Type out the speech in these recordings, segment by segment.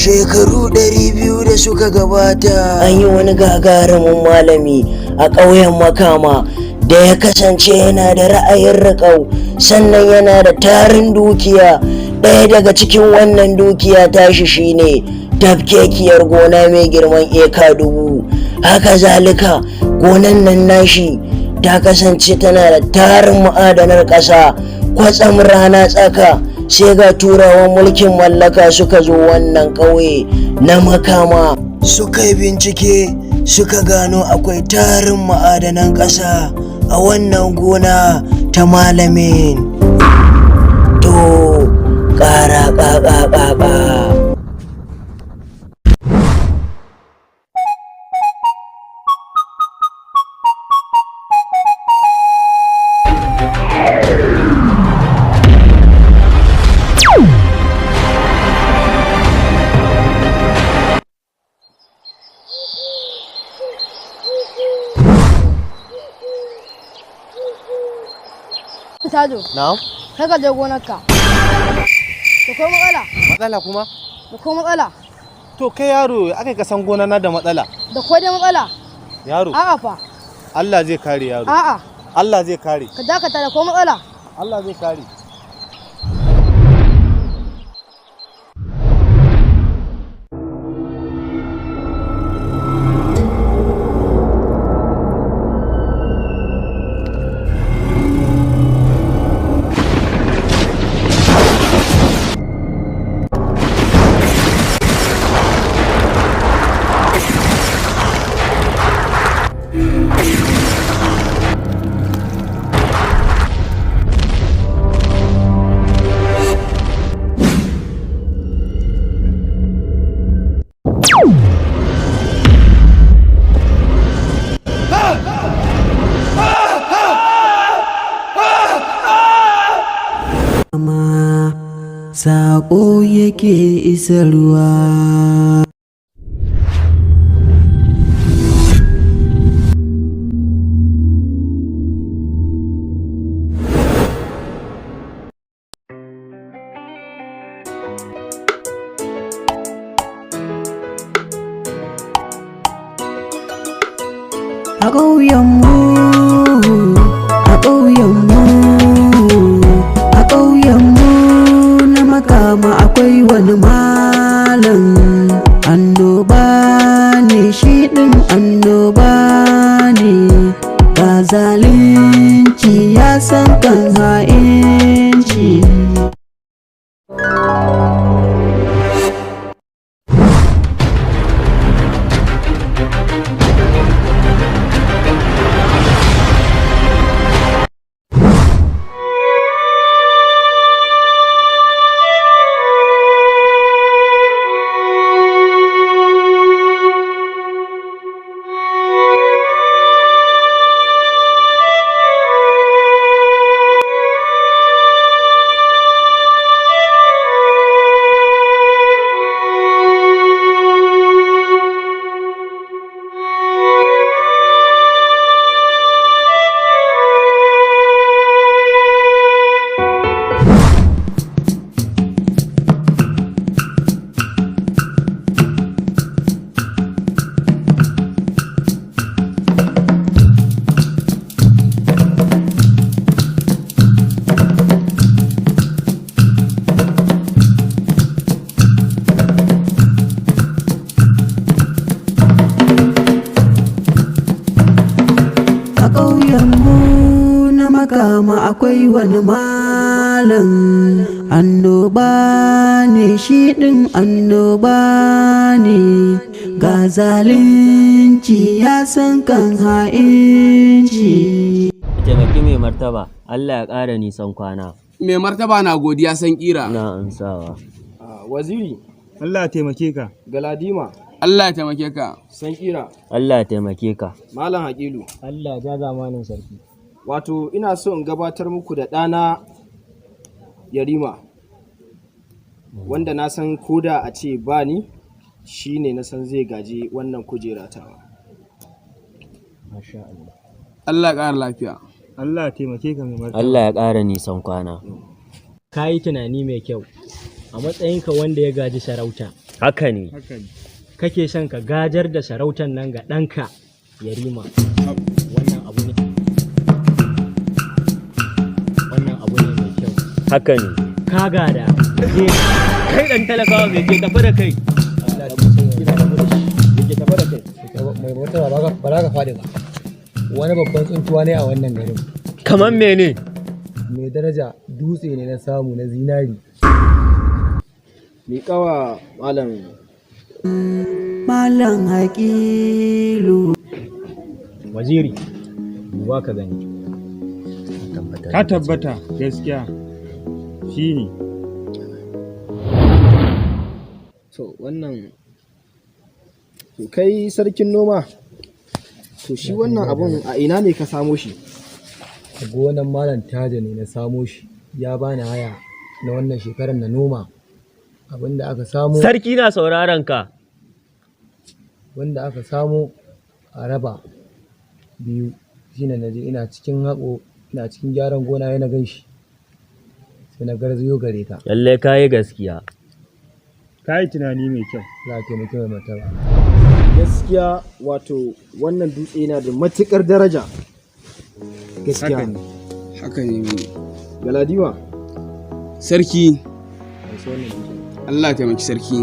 Shekaru 200 da suka gabata an yi wani gagarumin malami a ƙauyen Makama da ya kasance yana da ra'ayin riƙau sannan yana da tarin dukiya. Ɗaya daga cikin wannan dukiya tashi shine tafkekiyar gona mai girman eka 1000. Haka zalika gonan nan nashi ta kasance tana da tarin ma'adanar ƙasa. Kwatsam rana tsaka sai ga turawan mulkin mallaka suka zo wannan ƙauye na Makama. Suka yi bincike suka gano akwai tarin ma'adanan ƙasa a wannan gona ta malamin. To ƙara ƙaƙaƙaƙa. Sado. Na'am. Kaka je gonarka. Da ko matsala? Matsala kuma? Da ko matsala? To kai yaro aka ka san gona na da matsala. Da ko dai matsala? Yaro. A'a fa. Allah zai kare yaro. A'a. Allah zai kare. Ka dakata da ko matsala? Allah zai kare. Saƙo yake isarwa. A ƙauyenmu, a ƙauyenmu, a ƙauyenmu na Makama akwai wani malam. Annoba ne shi ɗin annoba ne, ga zalunci ya san kan ha'inci. Makama akwai wani malam. Annoba ne shi ɗin annoba ne, ga zalunci ya san kan ha'inci. Taimaki mai martaba, Allah ya ƙara nisan kwana. Mai martaba na godiya san ƙira. Na ansawa. Waziri, Allah ya taimake ka. Galadima, Allah ya taimake ka. san ƙira. Allah ya taimake ka. Malam Hakilu. Allah ja zamanin sarki. Wato ina so in gabatar muku da ɗana Yarima, wanda na san koda a ce ba ni shi ne na san zai gaji wannan kujera tawa. Masha Allah. Allah ya ƙara lafiya. Allah ya taimake ka mai martaba. Allah ya ƙara nisan kwana. Ka yi tunani mai kyau a matsayinka wanda ya gaji sarauta. Haka ne. kake son ka gajar da sarautar nan ga ɗanka Yarima. Wannan abu ne mai kyau. Haka ne. Ka gada. Kai ɗan talakawa mai ke tafi da kai. Mai motar ba za ka faɗi ba. Wani babban tsuntuwa ne a wannan garin. Kamar mene? Mai daraja dutse ne na samu na zinari. miƙawa Malam Hakilu. Waziri, duba ka gani. Ka tabbata gaskiya shi ne. to wannan to kai sarkin noma, to shi wannan abun a ina ne ka samo shi? A gonan Malam Taja ne na samo shi. Ya bani haya na wannan shekarar na noma. Abinda aka samu Sarki na sauraron ka. wanda aka samu a raba biyu shine naje ina cikin haƙo ina cikin gyaran gona yana gan shi sai na garzayo gare ka. Lallai ka yi gaskiya. Ka yi tunani mai kyau. Za ka taimaki mai martaba. Gaskiya wato wannan dutse yana da matuƙar daraja. Gaskiya. Haka ne. Galadiwa. Sarki. Allah ya taimaki sarki.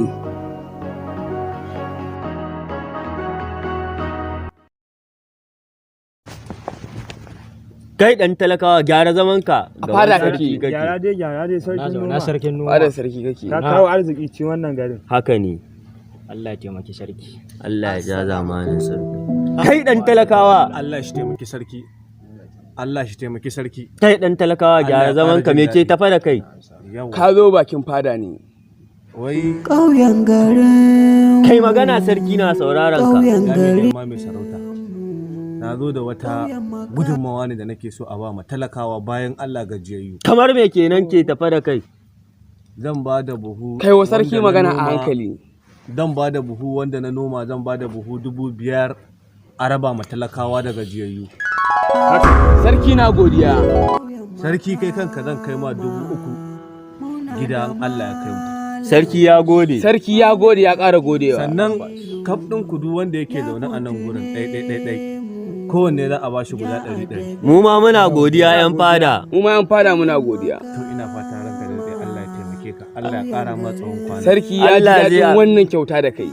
Kai ɗan talakawa gyara zaman ka. A fada kake. Gyara dai sarkin noma. Na sarkin noma. Fada sarki kake. Ka kawo arziki ci wannan garin. Haka ne. Allah ya taimaki sarki. Allah ya ja zamanin sarki. Kai ɗan talakawa. Allah shi taimaki sarki. Allah shi taimaki sarki. Kai ɗan talakawa gyara zaman ka me ke tafa da kai? Ka zo bakin fada ne. Wai Ƙauyen garin. Kai magana sarki na sauraron ka. Ƙauyen garin. mai sarauta. Na zo da wata gudunmawa ne da nake so a ba ma talakawa bayan Allah gajiyayyu. Kamar me kenan ke tafa da kai? Zan ba da buhu. Kai wa sarki magana a hankali. Zan ba da buhu wanda na noma zan ba da buhu 5,000 a raba ma talakawa da gajiyayyu. Sarki na godiya. Sarki kai kanka zan kai ma 3,000 gidan Allah ya kai mu. Sarki ya gode. Sarki ya gode ya ƙara godewa. Sannan kaf ɗin kudu wanda yake zaune a nan gurin ɗai. Kowanne za a ba shi guda 100. Mu ma muna godiya 'yan fada. Mu ma 'yan fada muna godiya. To ina fata ranka da dai Allah ya taimake ka. Allah ya ƙara ma tsawon kwana. Sarki ya ji daɗin wannan kyauta da kai.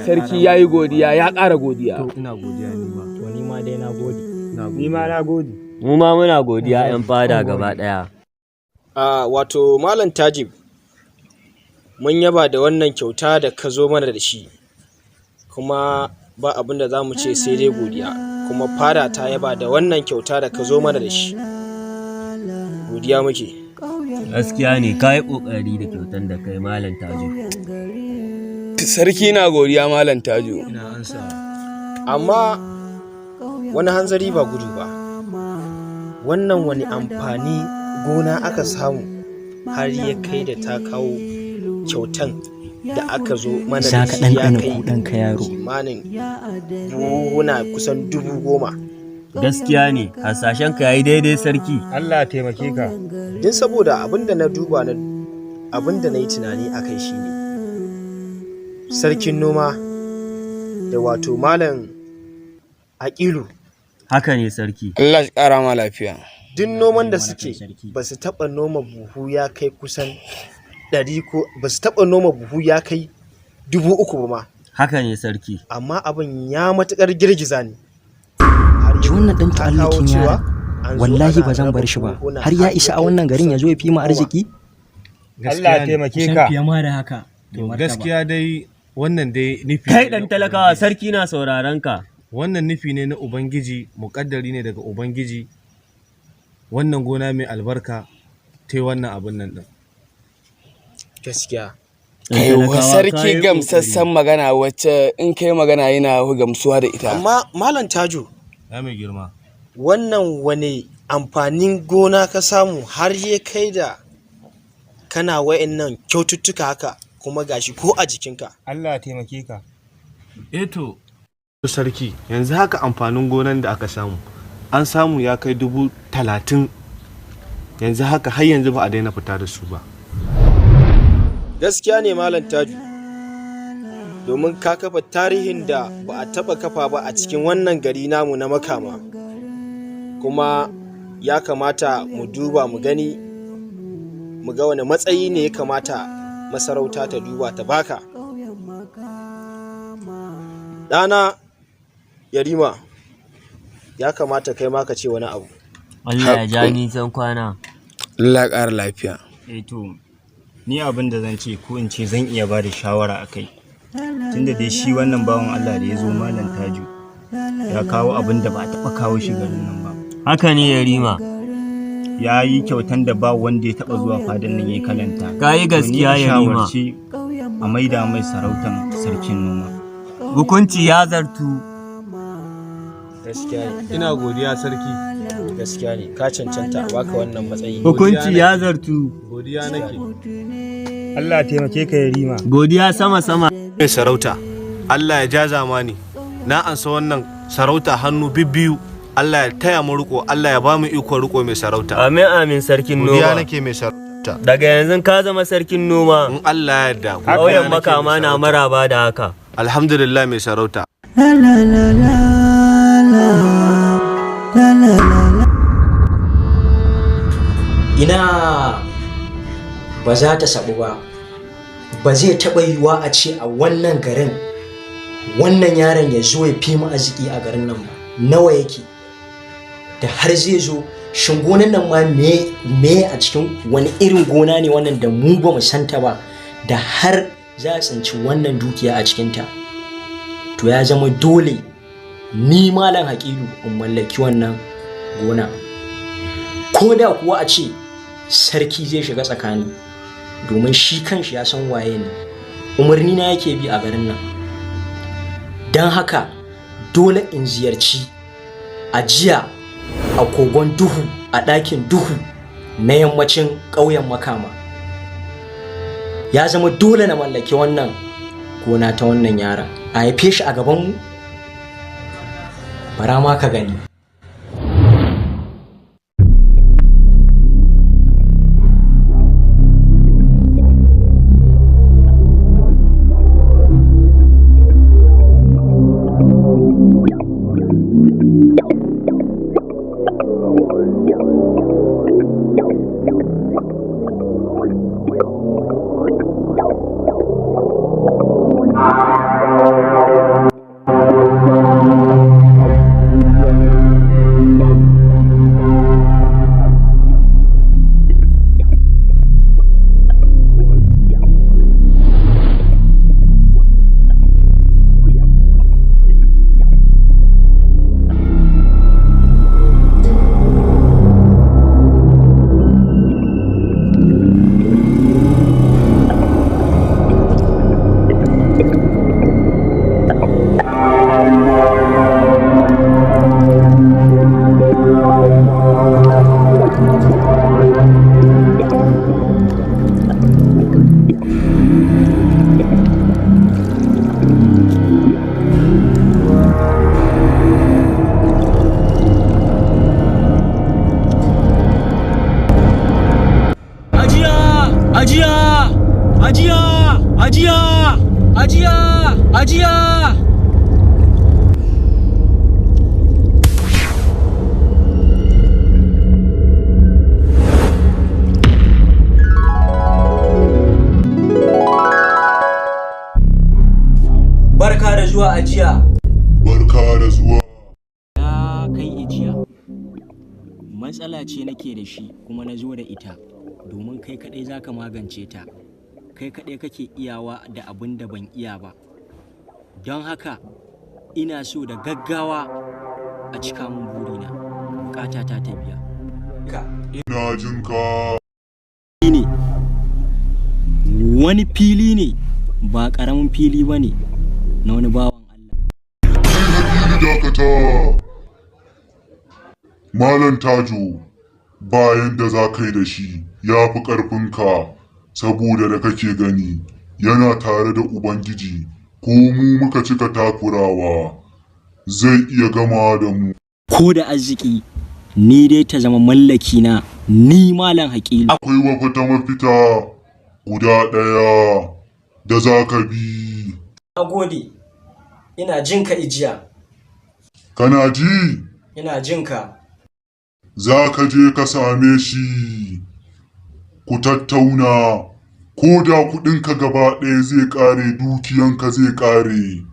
Sarki ya yi godiya ya ƙara godiya. To ina godiya ni ma. To ni ma dai na gode. Ni ma na gode. Mu ma muna godiya 'yan fada gaba ɗaya. Wato Malam Tajib, mun yaba da wannan kyauta da ka zo mana da shi, kuma ba abin da za mu ce sai dai godiya, kuma fada ta yaba da wannan kyauta da ka zo mana da shi. Godiya muke. Gaskiya ne ka yi ƙoƙari da kyautan da kai Malam Tajo. Sarki na godiya Malam Tajo. Amma wani hanzari ba gudu ba. Wannan wani amfani gona aka samu har ya kai da ta kawo kyautan da aka zo mana da shi ya kai kimanin buhuna kusan 10,000. Gaskiya ne, hasashen ka yayi daidai sarki. Allah taimake ka. Din saboda abinda na duba abinda na yi tunani a kai shine sarkin noma da wato Malam Aƙilu. Haka ne sarki. Allah ya ƙara ma lafiya. Duk noman da suke ba su taɓa noma buhu ya kai kusan 100 ko ba su taɓa noma buhu ya kai 3,000 ba ma. Haka ne sarki. Amma abin ya matuƙar girgiza ne. Ji wannan ɗan ta'allakin yara, wallahi ba zan bar shi ba, har ya isa a wannan garin ya zo ya fi mu arziki. Allah taimake ka. Fiye ma da haka. To gaskiya dai wannan dai nufi. Kai ɗan talakawa sarki na sauraron ka. Wannan nufi ne na Ubangiji, muƙaddari ne daga Ubangiji. Wannan gona mai albarka ta yi wannan abin nan ɗin. Gaskiya. Kai wa sarki gamsassan magana wacce in kai magana yana gamsuwa da ita. Amma Malam Tajo. Ya mai girma. Wannan wani amfanin gona ka samu har ya kai da kana wa'annan kyaututtuka haka kuma gashi ko a jikinka. Allah taimake ka. Eto. Sarki, yanzu haka amfanin gonan da aka samu. An samu ya kai 30,000. Yanzu haka har yanzu ba a daina fita da su ba. Gaskiya ne Malam Taju. domin ka kafa tarihin da ba a taɓa kafa ba a cikin wannan gari namu na Makama, kuma ya kamata mu duba mu gani mu ga wani matsayi ne ya kamata masarauta ta duba ta baka. Ɗana Yarima, ya kamata kai ma ka ce wani abu. Allah ya ja nisan kwana. Allah ya ƙara lafiya. To ni abin da zan ce ko in ce zan iya ba da shawara a kai, tunda dai shi wannan bawan Allah da ya zo Malam Taju ya kawo abin da ba a taɓa kawo shi garin nan ba. Haka ne Yarima. Ya yi kyautan da ba wanda ya taɓa zuwa fadan nan ya kalanta. Ka yi gaskiya Yarima. A maida mai sarautan sarkin noma. Hukunci ya zartu. Gaskiya ne. Ina godiya sarki. Gaskiya ne, ka cancanta a baka wannan matsayi. Hukunci ya zartu. Godiya nake. Allah taimake ka Yarima. Godiya sama. Mai sarauta, Allah ya ja zamani. Na ansa wannan sarauta hannu bibbiyu. Allah ya taya mu riko, Allah ya ba mu iko riko mai sarauta. Amin sarkin noma. Godiya nake mai sarauta. Daga yanzu ka zama sarkin noma. In Allah ya yarda. Ƙauyen Makama na maraba da haka. Alhamdulillah mai sarauta. Ina ba za ta sabu ba, ba zai taɓa yiwuwa a ce a wannan garin wannan yaron ya zo ya fi mu arziki a garin nan ba. Nawa yake da har zai zo, shin gonan nan ma me a cikin wani irin gona ne wannan da mu ba mu santa ba, da har za a tsinci wannan dukiya a cikinta? To ya zama dole ni Malam Hakilu in mallaki wannan gona, ko da kuwa a ce sarki zai shiga tsakani, domin shi kanshi ya san waye ne, umarni na yake bi a garin nan. Don haka dole in ziyarci ajiya a kogon duhu, a ɗakin duhu na yammacin ƙauyen Makama. Ya zama dole na mallaki wannan gona ta wannan yaron, a haife shi a gabanmu, bara ma ka gani. Ajiya! Barka da zuwa ajiya. Barka da zuwa. Ya kai ajiya. Matsala ce nake da shi kuma na zo da ita domin kai kaɗai za ka magance ta. Kai kaɗai kake iyawa da abin da ban iya ba. Don haka ina so da gaggawa a cika min burina, bukata ta biya. Ina jin ka. Wani fili ne, ba ƙaramin fili ba ne na wani bawan Allah. Dakata! Malam Taju, bayan da za ka yi da shi ya fi ƙarfinka, saboda da kake gani yana tare da Ubangiji, ko mu muka cika takurawa zai iya gama da mu. Ko da arziki ni dai ta zama mallaki na, ni Malam Hakilu. Akwai mafita guda ɗaya da za ka bi. Na gode, ina jin ka ijiya. Kana ji? Ina jin ka. Za ka je ka same shi, ku tattauna, ko da kuɗinka gaba ɗaya zai ƙare dukiyanka zai ƙare,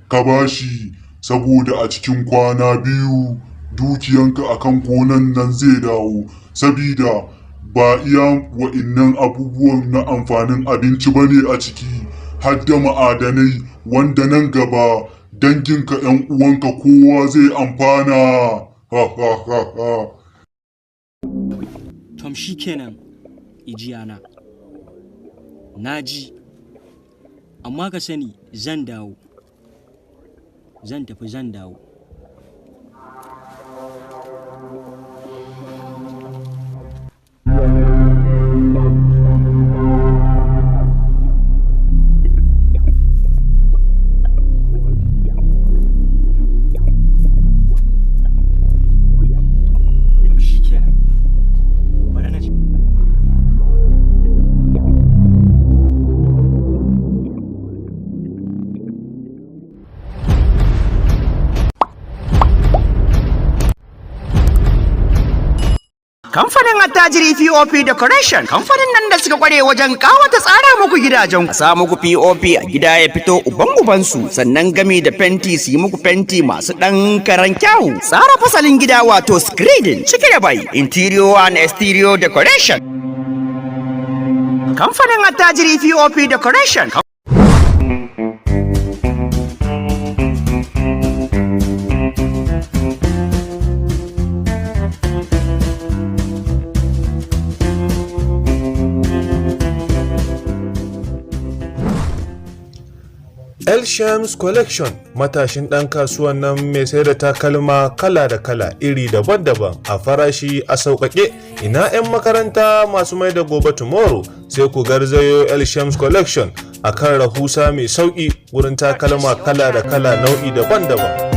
ka bashi saboda a cikin kwana 2 dukiyanka akan gonan nan zai dawo, sabida ba iya wa'innan abubuwan na amfanin abinci bane a ciki, har da ma'adanai wanda nan gaba danginka 'yan uwanka kowa zai amfana. Ha ha ha ha. Tom shi kenan ijiyana. Na ji, amma ka sani zan dawo. Zan tafi zan dawo. Kamfanin attajiri POP Decoration, kamfanin nan da suka kware wajen kawata tsara muku gidajen ku. Sa muku POP a gida ya fito uban sannan gami da fenti su yi muku fenti masu ɗan karan kyau. Tsara fasalin gida wato screening cike da bai, interior and exterior decoration. Kamfanin attajiri POP Decoration. El Shams Collection, matashin ɗan kasuwan nan mai sai da takalma kala da kala iri daban-daban a farashi a sauƙaƙe. Ina 'yan makaranta masu mai da gobe tomorrow sai ku garzayo El Shams Collection a kan rahusa mai sauƙi wurin takalma kala da kala nau'i daban-daban.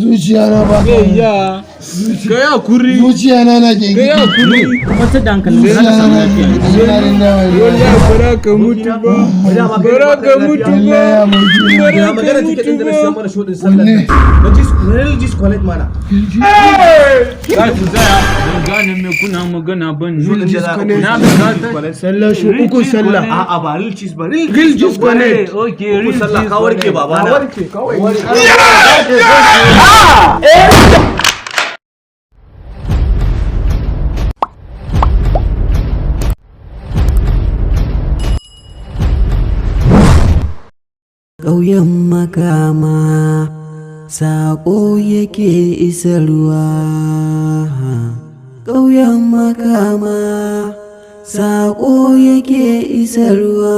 Zuciya na ba ka ya gaya kuri zuciya na na ke gaya kuri wata da hankalin ka na samu lafiya bara ka mutu ba bara ka mutu ba bara magana take din da sai mana shodin sallah religious collect mana ka ku zaya ban gane me kuna magana ban na ga sallah shi uku sallah a ba religious ba religious collect okay religious sallah ka warke baba na warke kawai Ƙauyen makama saƙo yake isarwa. Ƙauyen makama saƙo yake isarwa.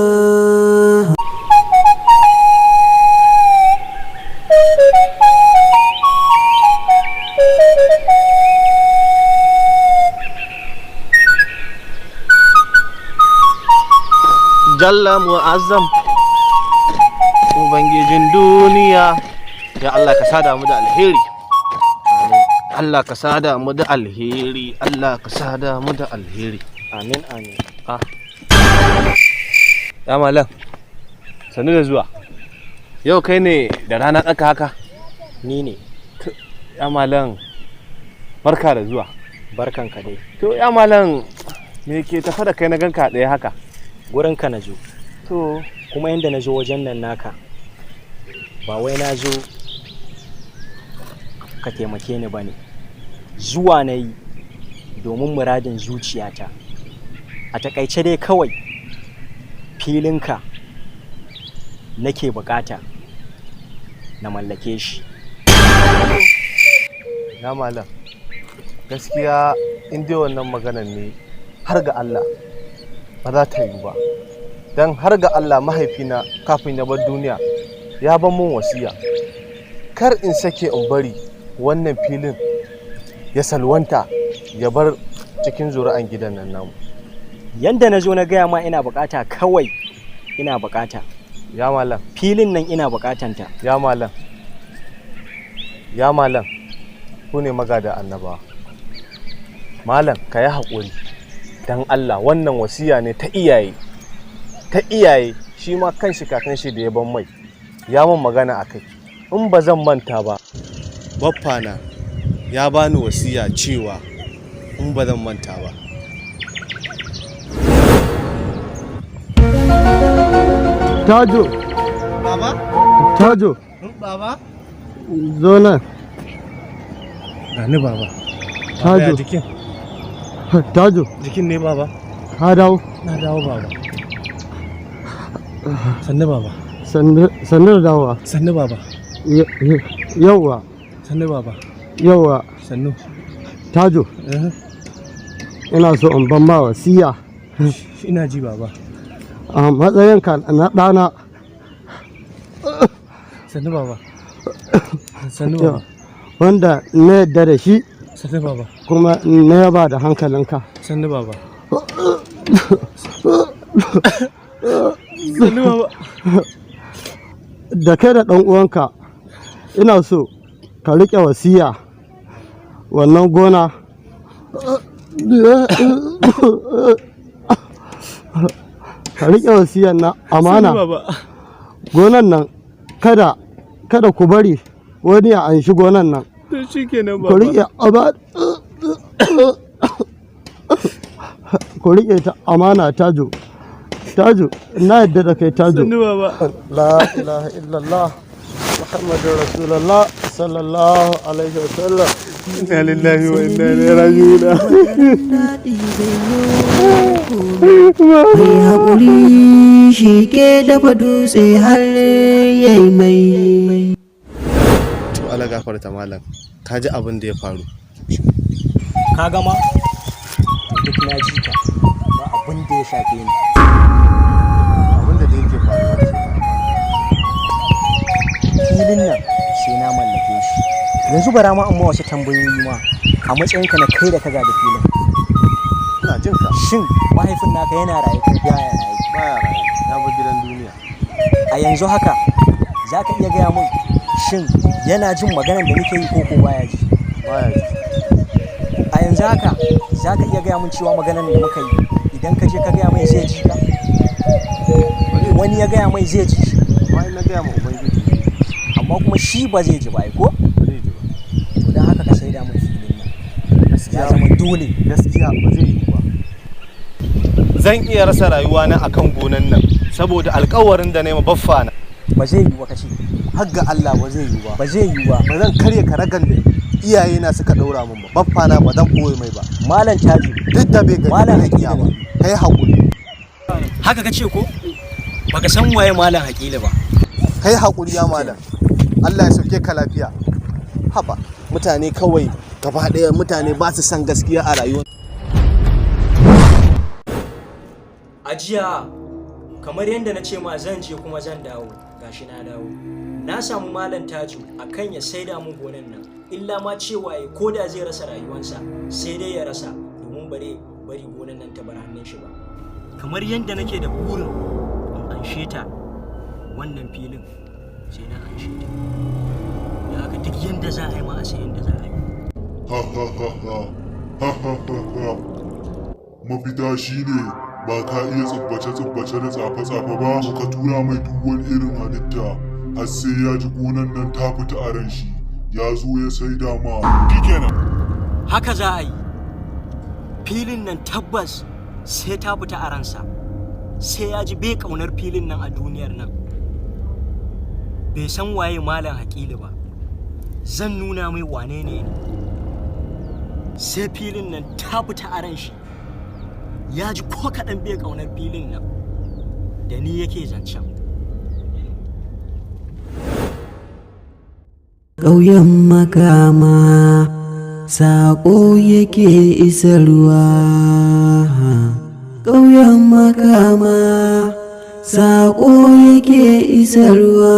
Jalla mu'azzam Ubangijin duniya, ya Allah ka sada mu da alheri. Amin. Allah ka sada mu da alheri. Allah ka sada mu da alheri. Amin amin. Ah. Ya malam. Sanu da zuwa. Yau kai ne da rana tsaka haka? Ni ne. Ya malam. Barka da zuwa. Barkanka dai. To ya malam me ke tafa da kai na ganka ɗaya haka? Gurin ka na zo. To kuma yanda na zo wajen nan naka ba wai na zo ka taimake ni ba ne, zuwa na yi domin muradin zuciyata. A takaice dai kawai filinka nake bukata na mallake shi. Ya malam gaskiya in dai wannan maganar ne har ga Allah ba za ta yi ba, don har ga Allah mahaifina kafin ya bar duniya ya ban mun wasiya kar in sake in bari wannan filin ya salwanta ya bar cikin zuri'an gidan nan namu. Yanda na zo na gaya ma ina bukata kawai ina bukata. Ya malam. Filin nan ina bukatanta. Ya malam. Ya malam. Ku ne magada annabawa. Malam ka yi haƙuri. Dan Allah wannan wasiya ne ta iyaye. Ta iyaye shi ma kanshi kakan shi da ya ban mai. Ya mun magana a kai. In ba zan manta ba. Baffana ya bani wasiya cewa in ba zan manta ba. Tajo. Baba? Tajo. Baba? Zo nan. Gani baba. Tajo. Jikin. Tajo. Jikin ne baba. Ka dawo. Na dawo baba. Sannu baba. Sannu da dawowa. Sannu baba. Yauwa. Sannu baba. Yauwa. Sannu. Tajo. Ina so in ban ma wasiya. Ina ji baba. A matsayinka na ɗana. Sannu baba. Sannu baba. Wanda na yadda da shi. Sannu baba. Kuma na yaba da hankalinka. Sannu baba. Sannu baba. Da kai da ɗan uwanka ina so ka riƙe wasiya wannan gona ka riƙe wasiyar na amana gonan nan kada ku bari wani ya anshi gonan nan ku riƙe ku riƙe ta amana. Tajo na yadda da kai Tajo. La ilaha illallah Muhammadu Rasulullah sallallahu alaihi wa sallam. Inna lillahi wa inna ilaihi raji'un. Mai haƙuri shi ke dafa dutse har yayi mai. To Allah gafarta malam. Ka ji abin da ya faru. Ka gama? Duk na ji ka. Ba abin da ya shafe ni. Abin da yake faruwa ke. Filin nan sai na mallake shi. Yanzu bara ma amma wasu tambayoyi ma a matsayinka na kai da ka gada filin. Ina jin ka. Shin mahaifin naka yana raye ko baya raye? Baya raye. Ya bar gidan duniya. A yanzu haka za ka iya gaya min shin yana jin maganar da nake yi ko baya ji? Baya ji. A yanzu haka za ka iya gaya min cewa maganar da muka yi idan ka je ka gaya mai zai ji ka? Wani ya gaya mai zai ji shi? Wani na gaya ma ubangiji. Amma kuma shi ba zai ji ba ko? Zai ji ba. To don haka ka saida min filin nan. Ya zama dole. Gaskiya ba zai yi ba. Zan iya rasa rayuwana akan gonan nan saboda alƙawarin da na yi ma baffa na. Ba zai yi ba kace. Har ga Allah ba zai yi ba. Ba zai yi ba. Ba zan karya karagan da iyaye na suka daura min ba. Baffa na ba zan koyi mai ba. Malam Taji. Duk da bai gani Malam haƙiƙa ba. Kai haƙuri. Haka kace ko? Baka san waye Malam Haƙila ba. Kai haƙuri ya malam. Allah ya sauke ka lafiya. Haba mutane kawai gaba ɗaya mutane ba su san gaskiya a rayuwa. Ajiya kamar yadda na ce ma zan je kuma zan dawo gashi na dawo. Na samu Malam Taju akan ya saida mun gonan nan illa ma cewa ya koda zai rasa rayuwarsa sai dai ya rasa domin bari gonan nan ta bar hannun shi ba. Kamar yadda nake da burin in anshe ta wannan filin sai na anshe ta. Da haka duk yadda za a yi ma a sai yadda za a yi. Mafita shine ba ka iya tsubbace-tsubbace da tsafe-tsafe ba ka tura mai duk wani irin halitta har sai ya ji gonan nan ta fita a ran shi ya zo ya saida ma kenan. Haka za a yi. Filin nan tabbas sai ta fita a ransa sai ya ji bai kaunar filin nan a duniyar nan. Bai san waye Malam Haƙili ba. Zan nuna mai wane ne sai filin nan ta fita a ran shi ya ji ko kaɗan bai ƙaunar filin nan da ni yake zancen. Ƙauyen Makama saƙo yake isarwa. Ƙauyen Makama saƙo yake isarwa.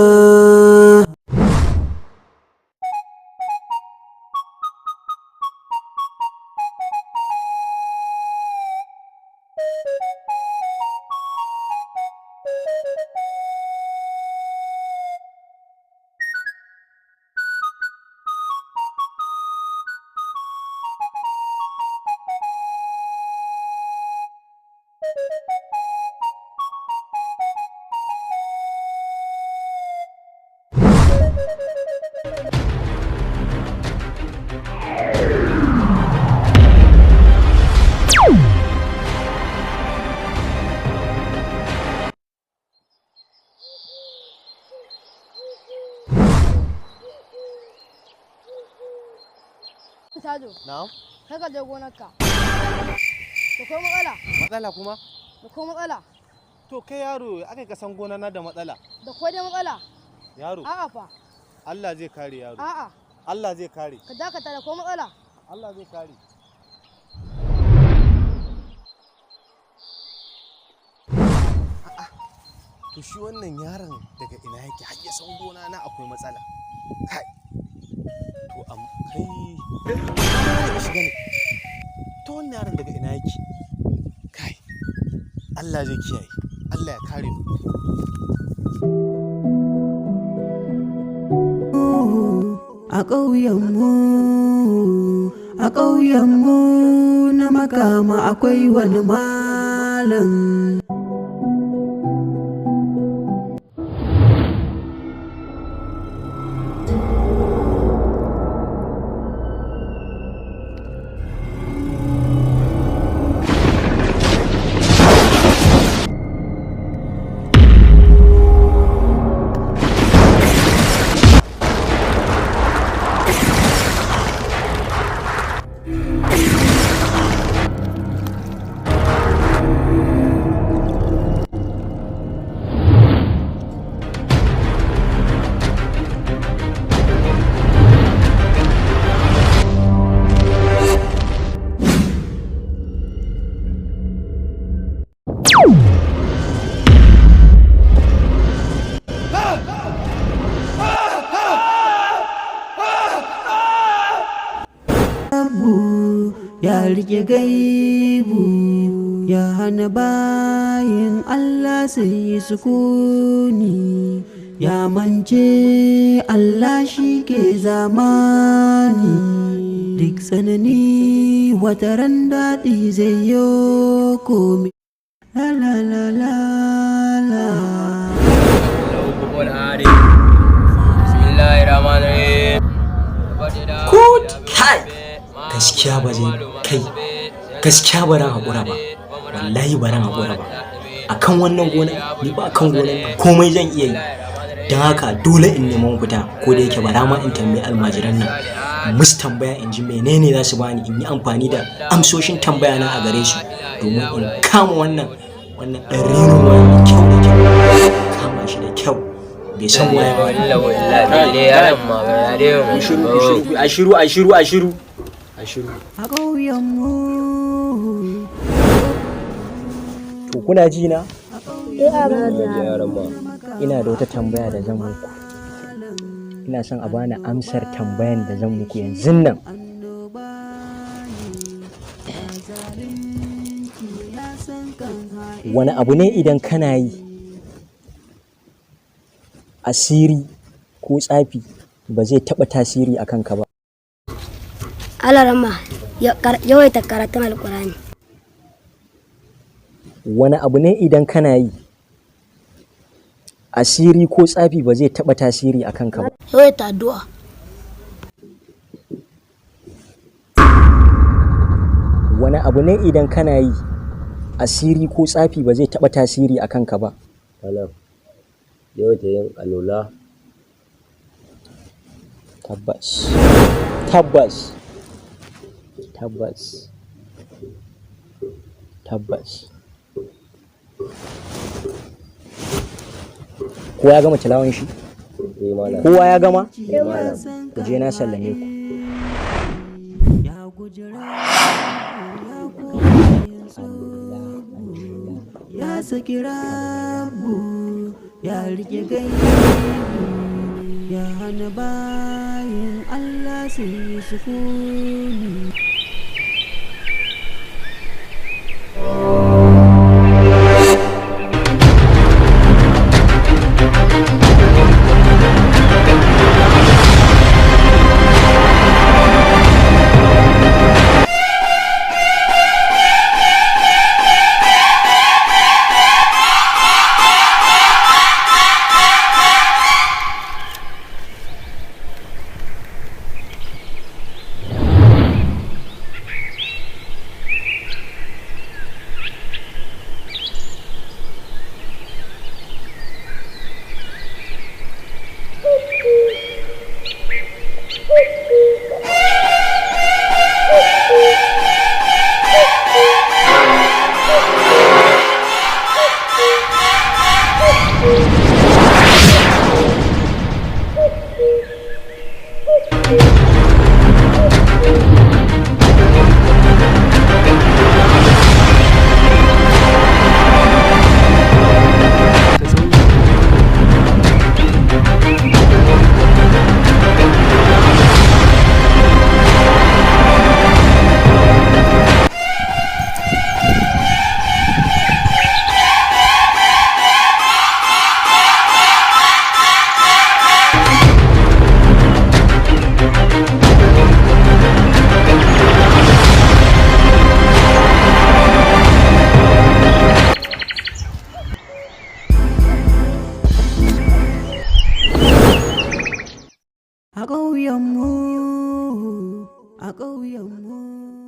Tajo. Na'am. Kai ka je gonarka. Da ko matsala. Matsala kuma? Da ko matsala. To kai yaro aka ka san gona na da matsala. Da ko dai matsala. Yaro. A'a fa. Allah zai kare yaro. A'a. Allah zai kare. Ka dakata da ko matsala. Allah zai kare. To shi wannan yaron daga ina yake har ya san gona na akwai matsala. Kai. To am kai shiga ne. To wannan yaron daga ina yake? Kai. Allah zai kiyaye. Allah ya kare mu. A ƙauyenmu na Makama akwai wani malam. Ya rike gaibu ya hana bayin Allah su yi sukuni, ya mance Allah shi ke zamani, duk tsanani wataran daɗi zai yo komi. La la la la la. Kut kai gaskiya ba zai kai gaskiya ba ran haƙura ba, wallahi ba ran haƙura ba akan wannan gona, ni ba akan gonan nan komai zan iya yi. Don haka dole in neman fita, ko da yake bara ma in tambayi almajiran nan musu tambaya in ji menene za su bani, in yi amfani da amsoshin tambaya na a gare su domin in kama wannan ɗan renin waya da kyau da kyau, kama shi da kyau bai san waya ba. Ashiru. A ƙauyenmu. To kuna ji na? Ina da wata tambaya da zan muku. Ina son a bani amsar tambayan da zan muku yanzu nan. Wani abu ne idan kana yi asiri ko tsafi ba zai taɓa tasiri a kanka ba? Alarama yawaita karatun alkurani. Wani abu ne idan kana yi asiri ko tsafi ba zai taɓa tasiri a kanka ba? Yawaita addu'a. Wani abu ne idan kana yi asiri ko tsafi ba zai taɓa tasiri a kanka ba? Yawaita yin alola. Tabbas. Kowa ya gama tilawan shi? Kowa ya gama? Ku je na sallame ku. Ya saki rabu ya rike gaibu ya hana bayin Allah su yi sukuni. a ƙauyenmu, a ƙauyenmu.